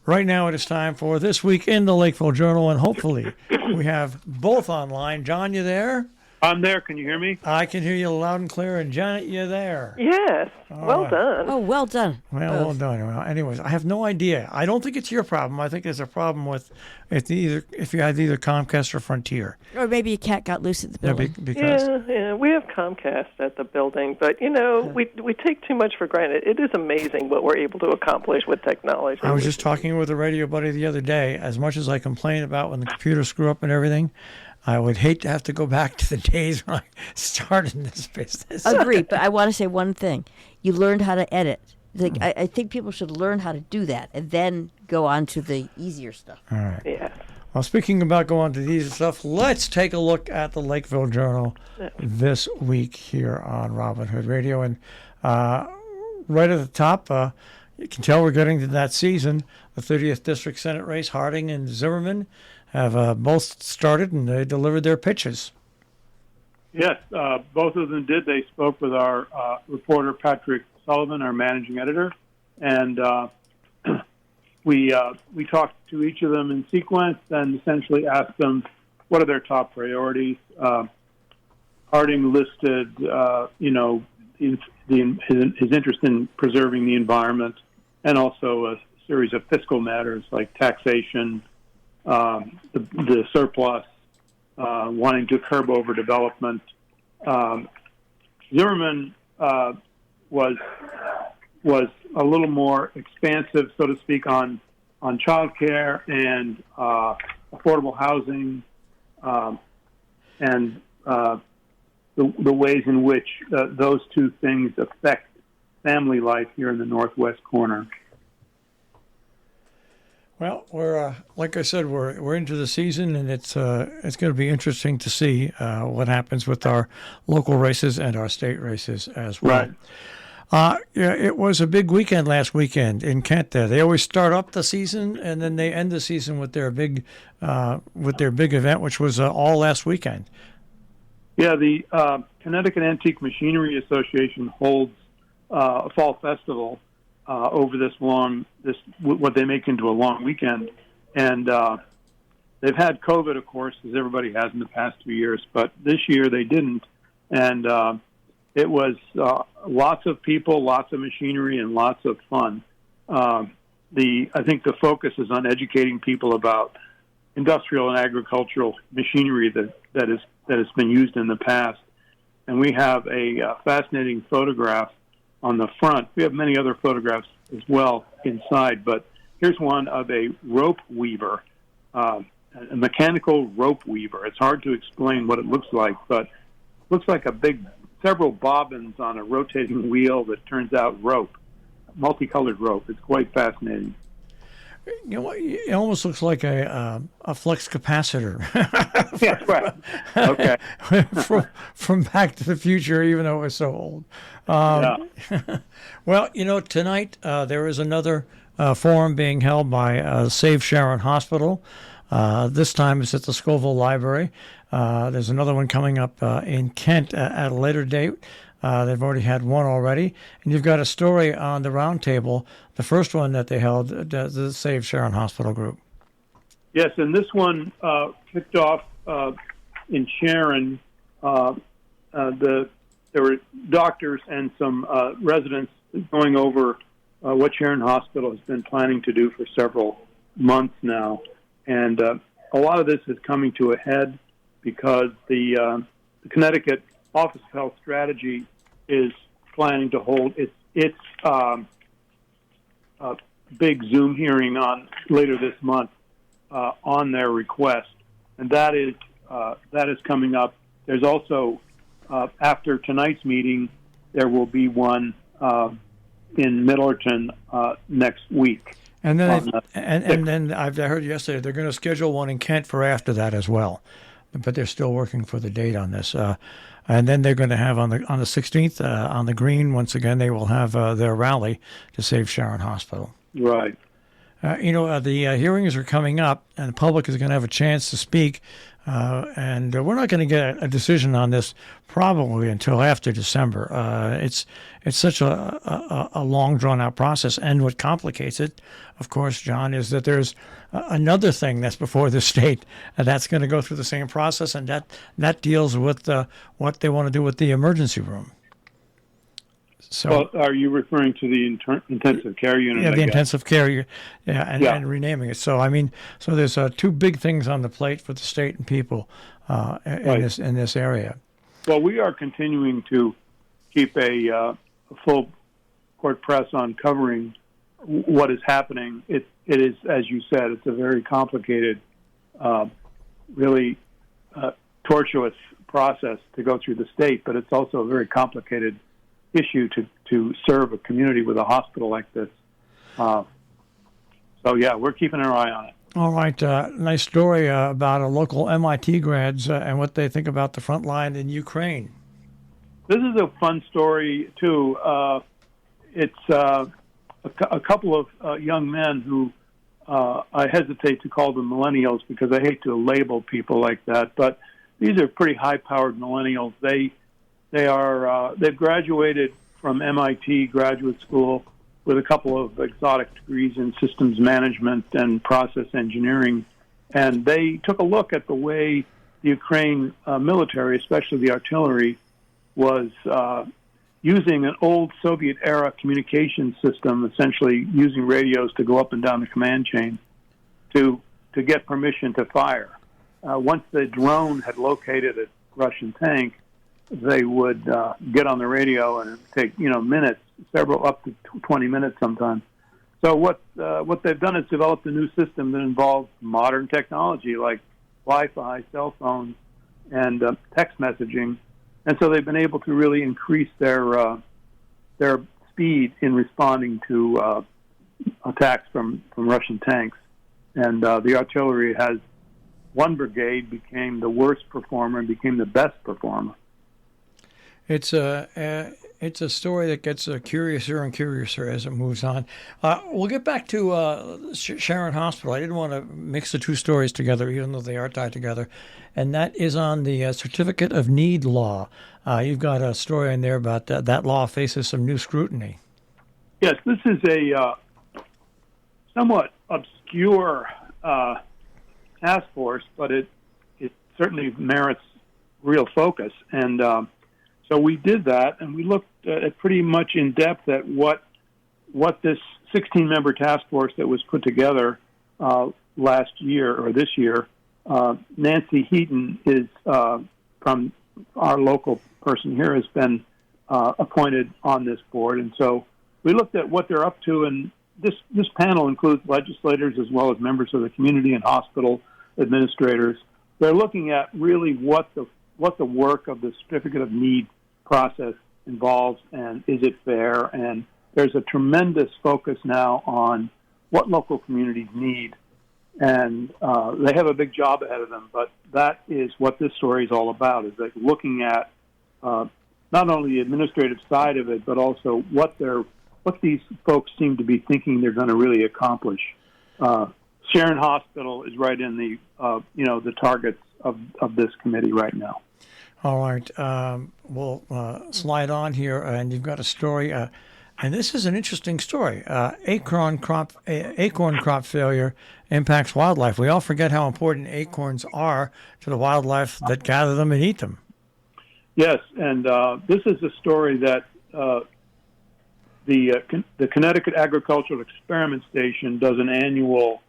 Right now it is time for This Week in the Lakeville Journal, and hopefully we have both online. John, you there? I'm there. Can you hear me? I can hear you loud and clear. And Janet, you there? Yes. All Well right. done. Oh, well done. Well done. Well, anyways, I have no idea. I don't think it's your problem. I think there's a problem with if you had either Comcast or Frontier. Or maybe a cat got loose at the Yeah, building. because Yeah, we have Comcast at the building, but we take too much for granted. It is amazing what we're able to accomplish with technology. I was just talking with a radio buddy the other day. As much as I complain about when the computers screw up and everything, I would hate to have to go back to the days when I started in this business. Agreed, but I want to say one thing. You learned how to edit. Like, I think people should learn how to do that and then go on to the easier stuff. All right. Yeah. Well, speaking about going to these stuff, let's take a look at the Lakeville Journal this week here on Robin Hood Radio. And right at the top, you can tell we're getting to that season. The 30th District Senate race, Harding and Zimmerman, have both started, and they delivered their pitches. Yes, both of them did. They spoke with our reporter, Patrick Sullivan, our managing editor, and we talked to each of them in sequence and essentially asked them what are their top priorities. Harding listed, his interest in preserving the environment, and also a series of fiscal matters like taxation, the surplus, wanting to curb overdevelopment. Zimmerman was a little more expansive, so to speak, on childcare and affordable housing, and the ways in which those two things affect family life here in the northwest corner. Well, we're like I said, we're into the season, and it's going to be interesting to see what happens with our local races and our state races as well. Right. Yeah, it was a big weekend last weekend in Kent. There, they always start up the season and then they end the season with their big event, which was all last weekend. Yeah, the Connecticut Antique Machinery Association holds a fall festival over what they make into a long weekend, and they've had COVID, of course, as everybody has in the past 2 years, but this year they didn't, and it was lots of people, lots of machinery, and lots of fun. I think the focus is on educating people about industrial and agricultural machinery that has been used in the past, and we have a fascinating photograph on the front. We have many other photographs as well inside, but here's one of a rope weaver, a mechanical rope weaver. It's hard to explain what it looks like, but it looks like several bobbins on a rotating wheel that turns out rope, multicolored rope. It's quite fascinating. You know, it almost looks like a flux capacitor. Yeah, right. Okay. from Back to the Future, even though it was so old. Well, tonight there is another forum being held by Save Sharon Hospital. This time it's at the Scoville Library. There's another one coming up in Kent at a later date. They've already had one already. And you've got a story on the roundtable, the first one that they held, the Save Sharon Hospital group. Yes, and this one kicked off in Sharon. There were doctors and some residents going over what Sharon Hospital has been planning to do for several months now. And a lot of this is coming to a head because the Connecticut Office of Health Strategy is planning to hold its big Zoom hearing on later this month on their request, and that is coming up. There's also after tonight's meeting, there will be one in Middleton next week. And then then I heard yesterday they're going to schedule one in Kent for after that as well, but they're still working for the date on this. And then they're going to have on the 16th on the Green once again. They will have their rally to Save Sharon Hospital. Right. The hearings are coming up, and the public is going to have a chance to speak And we're not going to get a decision on this probably until after December. It's such a long, drawn-out process. And what complicates it, of course, John, is that there's another thing that's before the state that's going to go through the same process, and that deals with what they want to do with the emergency room. So, well, are you referring to the intensive care unit? Yeah, the intensive care, and renaming it. So, I mean, there's two big things on the plate for the state and people in this area. Well, we are continuing to keep a full court press on covering what is happening. It is, as you said, it's a very complicated, really tortuous process to go through the state, but it's also a very complicated issue to serve a community with a hospital like this. So, yeah, we're keeping our eye on it. All right. Nice story about a local MIT grads and what they think about the front line in Ukraine. This is a fun story, too. It's a couple of young men who I hesitate to call them millennials because I hate to label people like that, but these are pretty high-powered millennials. They've graduated from MIT graduate school with a couple of exotic degrees in systems management and process engineering, and they took a look at the way the Ukraine military, especially the artillery, was using an old Soviet-era communication system, essentially using radios to go up and down the command chain to get permission to fire. Once the drone had located a Russian tank, they would get on the radio and take minutes, several up to 20 minutes sometimes. So what they've done is developed a new system that involves modern technology like Wi-Fi, cell phones, and text messaging, and so they've been able to really increase their speed in responding to attacks from Russian tanks. And the artillery has one brigade became the worst performer and became the best performer. It's a story that gets curiouser and curiouser as it moves on. We'll get back to Sharon Hospital. I didn't want to mix the two stories together, even though they are tied together. And that is on the Certificate of Need law. You've got a story in there about that law faces some new scrutiny. Yes, this is a somewhat obscure task force, but it certainly merits real focus. And so we did that, and we looked at pretty much in depth at what this 16-member task force that was put together last year or this year. Nancy Heaton is from our local person here has been appointed on this board, and so we looked at what they're up to. And this panel includes legislators as well as members of the community and hospital administrators. They're looking at really what the work of the Certificate of Need process involves, and is it fair? And there's a tremendous focus now on what local communities need, and they have a big job ahead of them. But that is what this story is all about: is like looking at not only the administrative side of it, but also what these folks seem to be thinking they're going to really accomplish. Sharon Hospital is right in the targets of this committee right now. All right, we'll slide on here, and you've got a story, and this is an interesting story. Acorn crop failure impacts wildlife. We all forget how important acorns are to the wildlife that gather them and eat them. Yes, and this is a story that the Connecticut Agricultural Experiment Station does an annual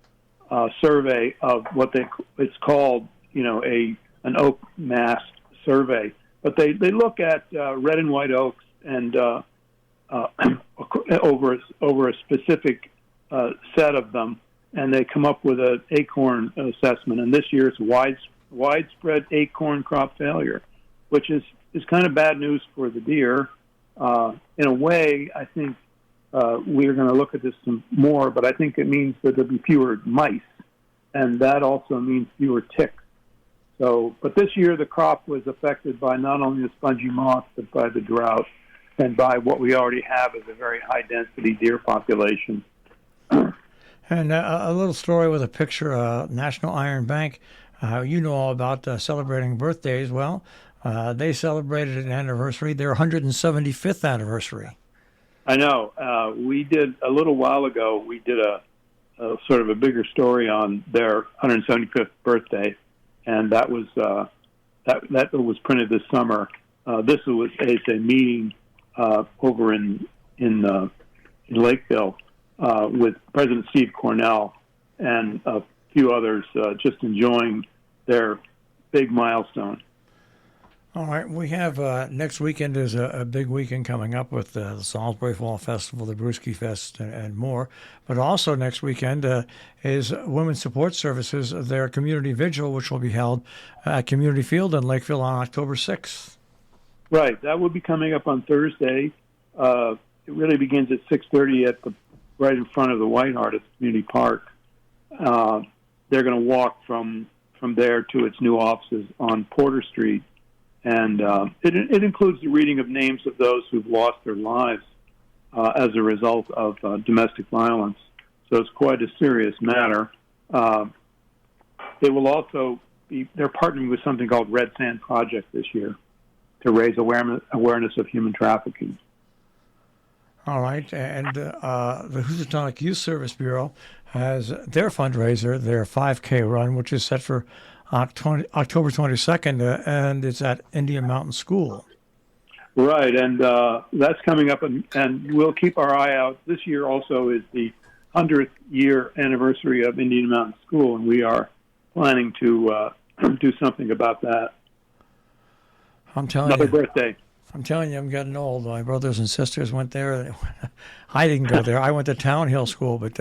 survey of what it's called, an oak mass survey, but they look at red and white oaks and over a specific set of them, and they come up with an acorn assessment. And this year's widespread acorn crop failure, which is kind of bad news for the deer. In a way, I think we're going to look at this some more, but I think it means that there'll be fewer mice, and that also means fewer ticks. So, but this year the crop was affected by not only the spongy moth, but by the drought and by what we already have as a very high-density deer population. And a little story with a picture, National Iron Bank You know all about celebrating birthdays. Well, they celebrated an anniversary, their 175th anniversary. I know. We did a little while ago. We did a sort of a bigger story on their 175th birthday, and that was that was printed this summer. This was a meeting over in Lakeville with President Steve Cornell and a few others, just enjoying their big milestone. All right, we have next weekend is a big weekend coming up with the Salisbury Fall Festival, the Brewski Fest, and more. But also next weekend is Women's Support Services, their community vigil, which will be held at Community Field in Lakeville on October 6th. Right, that will be coming up on Thursday. It really begins at 6:30 right in front of the White Hart at the Community Park. They're going to walk from there to its new offices on Porter Street. And it includes the reading of names of those who've lost their lives as a result of domestic violence. So it's quite a serious matter. It will also be, they're partnering with something called Red Sand Project this year to raise awareness of human trafficking. All right, and the Housatonic Youth Service Bureau has their fundraiser, their 5K run, which is set for October 22nd, and it's at Indian Mountain School. Right, and that's coming up, and we'll keep our eye out. This year also is the 100th year anniversary of Indian Mountain School, and we are planning to do something about that. Another birthday. I'm telling you, I'm getting old. My brothers and sisters went there. I didn't go there. I went to Town Hill School, but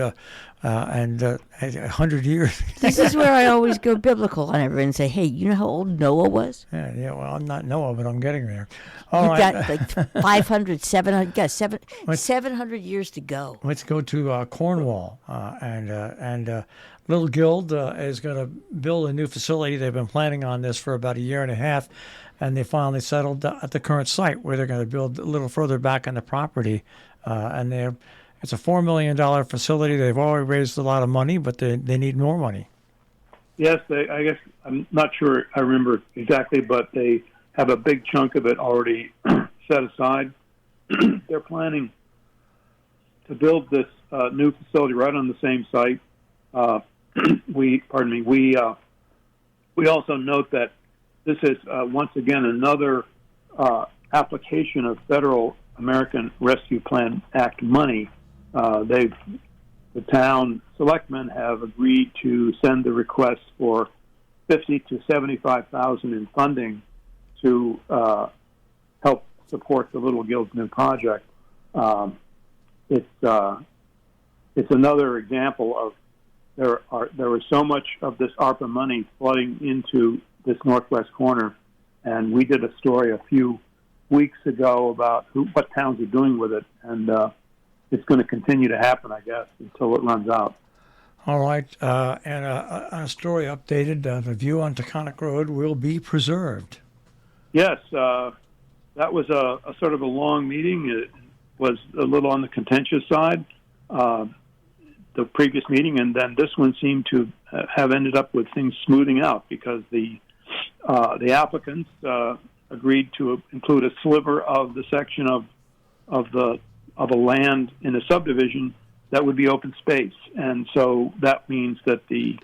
100 years. This is where I always go biblical on everyone and say, hey, you know how old Noah was? Yeah, well, I'm not Noah, but I'm getting there. You've got like 500, 700, yeah, 700 years to go. Let's go to Cornwall, and Little Guild is going to build a new facility. They've been planning on this for about a year and a half, and they finally settled at the current site where they're going to build a little further back on the property. It's a $4 million facility. They've already raised a lot of money, but they need more money. Yes, I guess I'm not sure I remember exactly, but they have a big chunk of it already set aside. They're planning to build this new facility right on the same site. We also note that this is once again another application of federal American Rescue Plan Act money. The town selectmen have agreed to send the request for $50,000 to $75,000 in funding to help support the Little Guild's new project. It's another example of there was so much of this ARPA money flooding into this northwest corner, and we did a story a few weeks ago about what towns are doing with it, and it's going to continue to happen, I guess, until it runs out. All right, and a story updated, the view on Taconic Road will be preserved. Yes, that was a sort of a long meeting. It was a little on the contentious side, the previous meeting, and then this one seemed to have ended up with things smoothing out because the applicants agreed to include a sliver of the section of a land in a subdivision that would be open space, and so that means that the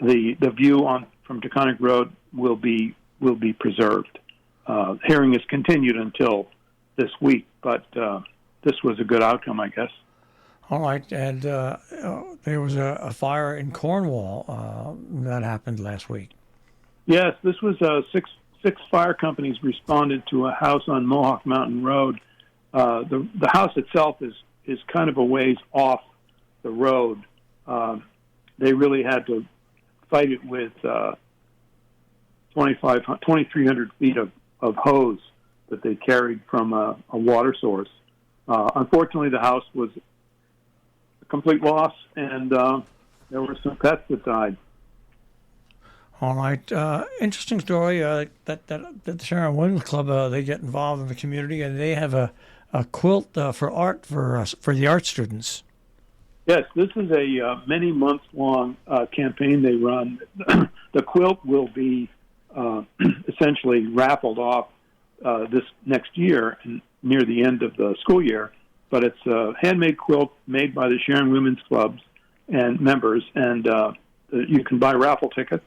view from Taconic Road will be preserved. Hearing is continued until this week, but this was a good outcome, I guess. All right, and there was a fire in Cornwall that happened last week. Yes, this was six fire companies responded to a house on Mohawk Mountain Road. The house itself is kind of a ways off the road. They really had to fight it with 2,300 feet of hose that they carried from a water source. Unfortunately, the house was a complete loss, and there were some pets that died. All right. Interesting story that the Sharon Women's Club, they get involved in the community, and they have a quilt for art for the art students. Yes, this is a many months long campaign they run. The the quilt will be essentially raffled off this next year and near the end of the school year. But it's a handmade quilt made by the Sharon Women's Clubs and members, and you can buy raffle tickets.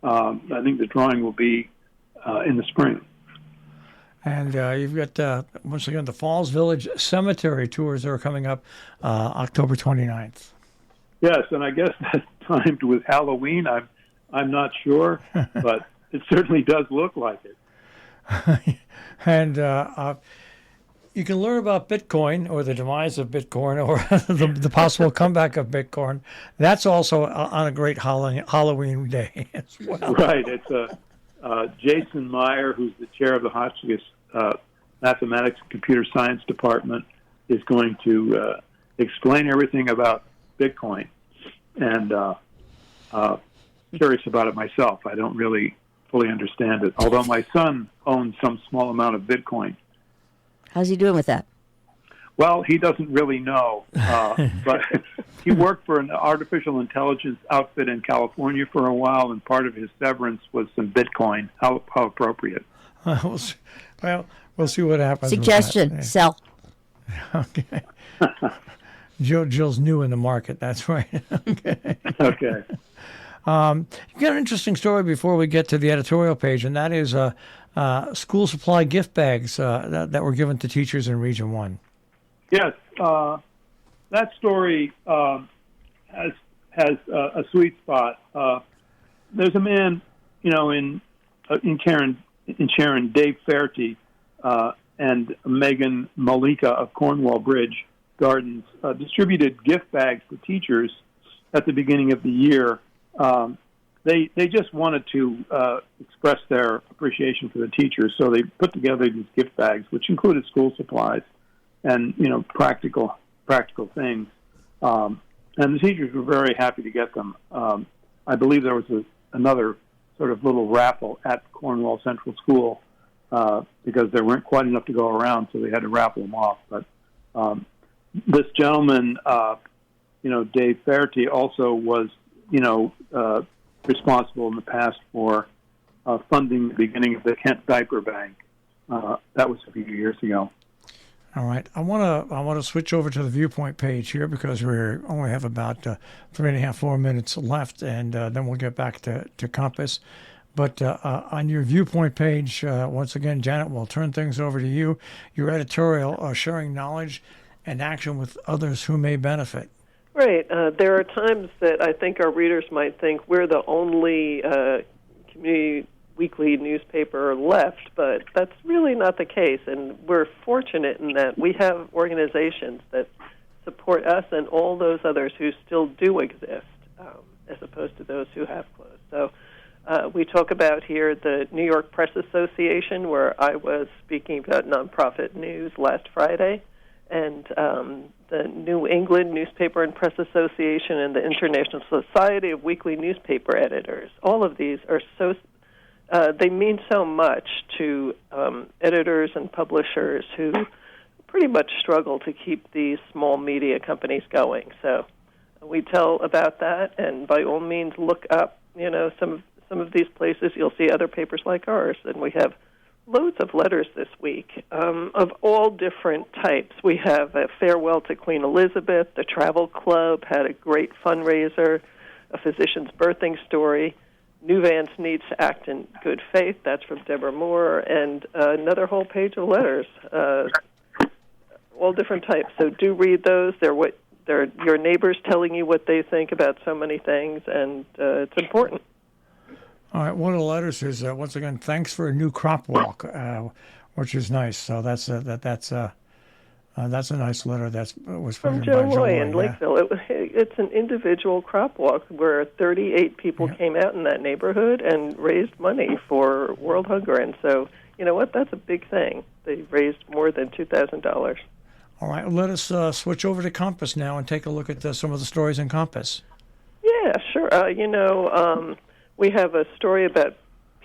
I think the drawing will be in the spring. And you've got, once again, the Falls Village Cemetery tours that are coming up October 29th. Yes, and I guess that's timed with Halloween. I'm not sure, but it certainly does look like it. And you can learn about Bitcoin or the demise of Bitcoin or the possible comeback of Bitcoin. That's also on a great Halloween day as well. Right. It's Jason Meyer, who's the chair of the Hotchkiss Mathematics and Computer Science Department, is going to explain everything about Bitcoin. And curious about it myself. I don't really fully understand it, although my son owns some small amount of Bitcoin. How's he doing with that? Well, he doesn't really know, but he worked for an artificial intelligence outfit in California for a while, and part of his severance was some Bitcoin. How appropriate. Well, we'll see what happens. Suggestion, sell. Okay. Jill's new in the market. That's right. Okay. Okay. You've got an interesting story before we get to the editorial page, and that is school supply gift bags that were given to teachers in Region 1. Yes. That story has a sweet spot. There's a man, in Sharon, Dave Fairty, and Megan Malika of Cornwall Bridge Gardens distributed gift bags to teachers at the beginning of the year. They just wanted to express their appreciation for the teachers, so they put together these gift bags, which included school supplies and practical things. And the teachers were very happy to get them. I believe there was another sort of little raffle at Cornwall Central School because there weren't quite enough to go around, so they had to raffle them off. But this gentleman, Dave Fairty, also was, responsible in the past for funding the beginning of the Kent Diaper Bank. That was a few years ago. All right, I want to switch over to the Viewpoint page here because we only have about 3.5-4 minutes left, and then we'll get back to Compass. But on your Viewpoint page, once again, Janet, we'll turn things over to you. Your editorial, sharing knowledge and action with others who may benefit. Right. There are times that I think our readers might think we're the only community weekly newspaper left, but that's really not the case. And we're fortunate in that we have organizations that support us and all those others who still do exist, as opposed to those who have closed. So we talk about here the New York Press Association, where I was speaking about nonprofit news last Friday, and the New England Newspaper and Press Association and the International Society of Weekly Newspaper Editors. All of these are they mean so much to editors and publishers who pretty much struggle to keep these small media companies going. So we tell about that, and by all means look up, some of these places. You'll see other papers like ours, and we have loads of letters this week of all different types. We have a farewell to Queen Elizabeth. The Travel Club had a great fundraiser, a physician's birthing story. New Vance needs to act in good faith. That's from Deborah Moore, and another whole page of letters, all different types. So do read those. They're your neighbors telling you what they think about so many things, and it's important. All right, one of the letters is once again, thanks for a new crop walk, which is nice. So that's a nice letter. That was from Joe Loy in Lakeville. It's an individual crop walk where 38 people came out in that neighborhood and raised money for World Hunger. And so, you know what? That's a big thing. They raised more than $2,000. All right, let us switch over to Compass now and take a look at some of the stories in Compass. Yeah, sure. We have a story about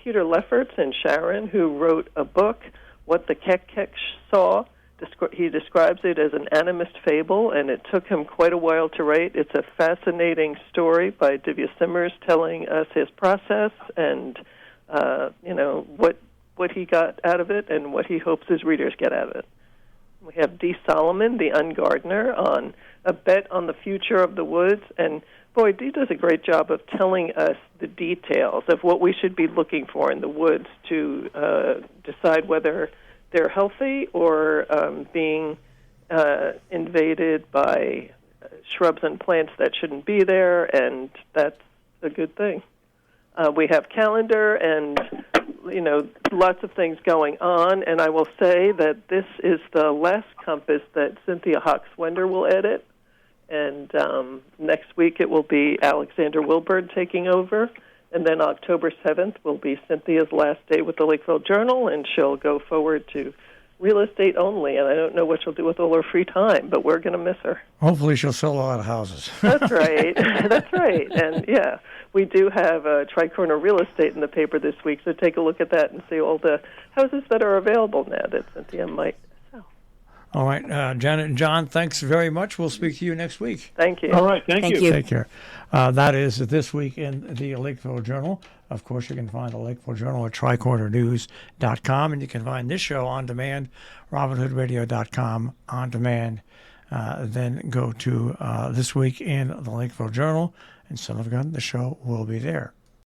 Peter Lefferts and Sharon, who wrote a book, What the Kek-Kek Saw, he describes it as an animist fable, and it took him quite a while to write. It's a fascinating story by Divya Simmers telling us his process and what he got out of it and what he hopes his readers get out of it. We have D. Solomon, the Ungardener, on a bet on the future of the woods, and boy, Dee does a great job of telling us the details of what we should be looking for in the woods to decide whether they're healthy or being invaded by shrubs and plants that shouldn't be there, and that's a good thing. We have calendar and, lots of things going on, and I will say that this is the last compass that Cynthia Hawks-Wender will edit. And next week it will be Alexander Wilburn taking over. And then October 7th will be Cynthia's last day with the Lakeville Journal, and she'll go forward to real estate only. And I don't know what she'll do with all her free time, but we're going to miss her. Hopefully she'll sell a lot of houses. That's right. That's right. And, yeah, we do have Tri-Corner Real Estate in the paper this week, so take a look at that and see all the houses that are available now that Cynthia might sell. All right, Janet and John, thanks very much. We'll speak to you next week. Thank you. All right, thank you. Take care. That is This Week in the Lakeville Journal. Of course, you can find the Lakeville Journal at tricornernews.com, and you can find this show on demand, robinhoodradio.com on demand. Then go to This Week in the Lakeville Journal, and son of a gun, the show will be there.